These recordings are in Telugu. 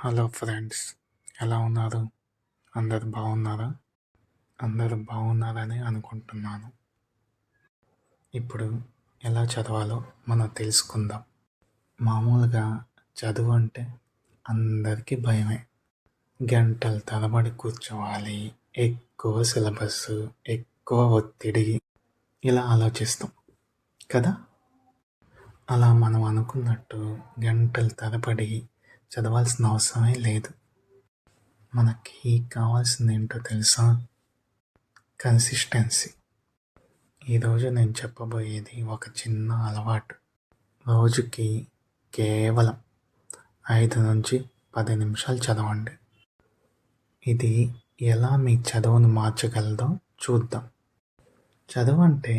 హలో ఫ్రెండ్స్, ఎలా ఉన్నారు? అందరు బాగున్నారా? అందరూ బాగున్నారని అనుకుంటున్నాను. ఇప్పుడు ఎలా చదవాలో మనం తెలుసుకుందాం. మామూలుగా చదువు అంటే అందరికీ భయమే. గంటల తరబడి కూర్చోవాలి, ఎక్కువ సిలబస్, ఎక్కువ ఒత్తిడి, ఇలా ఆలోచిస్తాం కదా. అలా మనం అనుకున్నట్టు గంటల తరబడి చదవాల్సిన అవసరమే లేదు. మనకి కావాల్సింది ఏంటో తెలుసా? కన్సిస్టెన్సీ. ఈరోజు నేను చెప్పబోయేది ఒక చిన్న అలవాటు. రోజుకి కేవలం 5 నుంచి 10 నిమిషాలు చదవండి. ఇది ఎలా మీ చదువును మార్చగలదో చూద్దాం. చదువు అంటే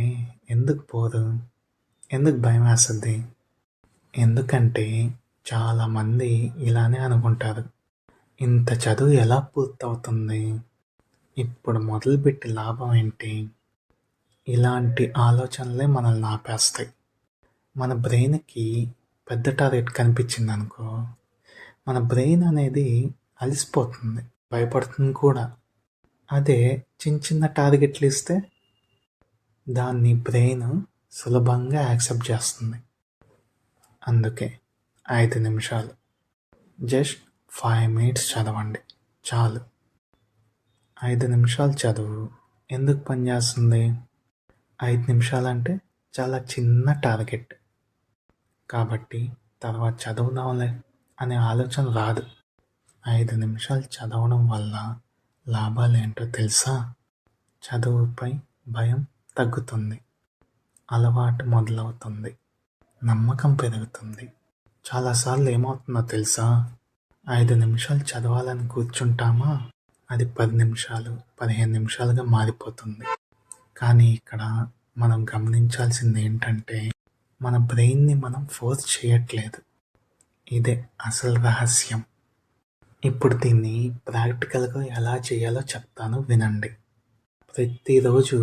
ఎందుకు పోదు? ఎందుకు భయం వేస్తుంది? ఎందుకంటే చాలామంది ఇలానే అనుకుంటారు, ఇంత చదువు ఎలా పూర్తవుతుంది, ఇప్పుడు మొదలుపెట్టి లాభం ఏంటి? ఇలాంటి ఆలోచనలే మనల్ని ఆపేస్తాయి. మన బ్రెయిన్కి పెద్ద టార్గెట్ కనిపించింది అనుకో, మన బ్రెయిన్ అనేది అలసిపోతుంది, భయపడుతుంది కూడా. అదే చిన్న చిన్న టార్గెట్లు ఇస్తే దాన్ని బ్రెయిన్ సులభంగా యాక్సెప్ట్ చేస్తుంది. అందుకే 5 నిమిషాలు, జస్ట్ 5 minutes చదవండి చాలు. 5 నిమిషాలు చదువు ఎందుకు పనిచేస్తుంది? 5 నిమిషాలంటే చాలా చిన్న టార్గెట్ కాబట్టి తర్వాత చదువుదాంలే అనే ఆలోచన రాదు. 5 నిమిషాలు చదవడం వల్ల లాభాలు ఏంటో తెలుసా? చదువుపై భయం తగ్గుతుంది, అలవాటు మొదలవుతుంది, నమ్మకం పెరుగుతుంది. చాలాసార్లు ఏమవుతుందో తెలుసా? 5 నిమిషాలు చదవాలని కూర్చుంటామా, అది 10 నిమిషాలు 15 నిమిషాలుగా మారిపోతుంది. కానీ ఇక్కడ మనం గమనించాల్సింది ఏంటంటే, మన బ్రెయిన్ని మనం ఫోర్స్ చేయట్లేదు. ఇదే అసలు రహస్యం. ఇప్పుడు దీన్ని ప్రాక్టికల్గా ఎలా చేయాలో చెప్తాను, వినండి. ప్రతిరోజు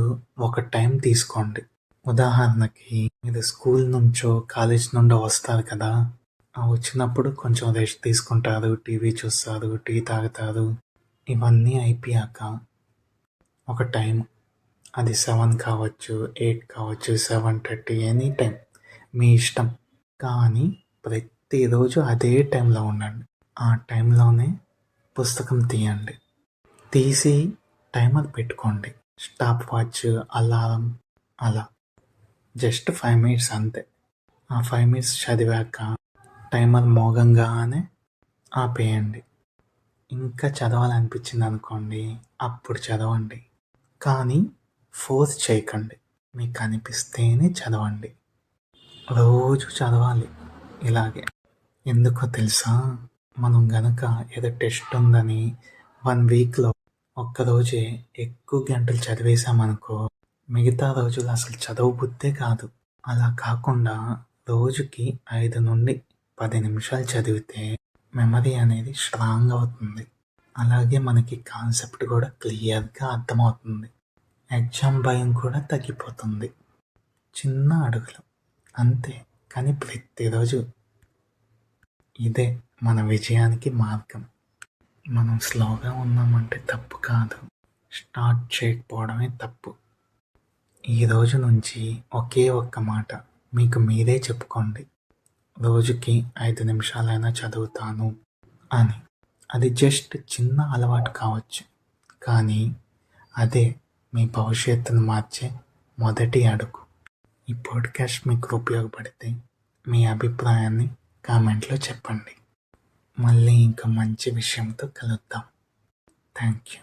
ఒక టైం తీసుకోండి. ఉదాహరణకి మీరు స్కూల్ నుంచో కాలేజ్ నుండో వస్తారు కదా, వచ్చినప్పుడు కొంచెం రెస్ట్ తీసుకుంటారు, టీవీ చూస్తారు, టీ తాగుతారు. ఇవన్నీ అయిపోయాక ఒక టైం, అది 7 కావచ్చు, 8 కావచ్చు, 7:30, ఎనీ టైం మీ ఇష్టం. కానీ ప్రతిరోజు అదే టైంలో ఉండండి. ఆ టైంలోనే పుస్తకం తీయండి. తీసి టైమర్ పెట్టుకోండి, స్టాప్ వాచ్, అలారం, అలా. జస్ట్ 5 minutes అంతే. ఆ 5 minutes చదివాక టైమర్ మోగంగానే ఆపేయండి. ఇంకా చదవాలనిపించింది అనుకోండి, అప్పుడు చదవండి. కానీ ఫోర్స్ చేయకండి, మీకు అనిపిస్తేనే చదవండి. రోజు చదవాలి ఇలాగే. ఎందుకో తెలుసా? మనం గనక ఏదో టెస్ట్ ఉందని 1 weekలో ఒక్కరోజే ఎక్కువ గంటలు చదివేశామనుకో, మిగతా రోజులు అసలు చదవబుద్దే కాదు. అలా కాకుండా రోజుకి 5 నుండి 10 నిమిషాలు చదివితే మెమరీ అనేది స్ట్రాంగ్ అవుతుంది. అలాగే మనకి కాన్సెప్ట్ కూడా క్లియర్గా అర్థమవుతుంది. ఎగ్జామ్ భయం కూడా తగ్గిపోతుంది. చిన్న అడుగులు అంతే, కానీ ప్రతిరోజు. ఇదే మన విజయానికి మార్గం. మనం స్లోగా ఉన్నామంటే తప్పు కాదు, స్టార్ట్ చేయకపోవడమే తప్పు. ఈ రోజు నుంచి ఒకే ఒక్క మాట మీకు మీరే చెప్పుకోండి, రోజుకి 5 నిమిషాలైనా చదువుతాను అని. అది జస్ట్ చిన్న అలవాటు కావచ్చు, కానీ అదే మీ భవిష్యత్తును మార్చే మొదటి అడుగు. ఈ పాడ్కాస్ట్ మీకు ఉపయోగపడితే మీ అభిప్రాయాన్ని కామెంట్లో చెప్పండి. మళ్ళీ ఇంకా మంచి విషయంతో కలుద్దాం. Thank you.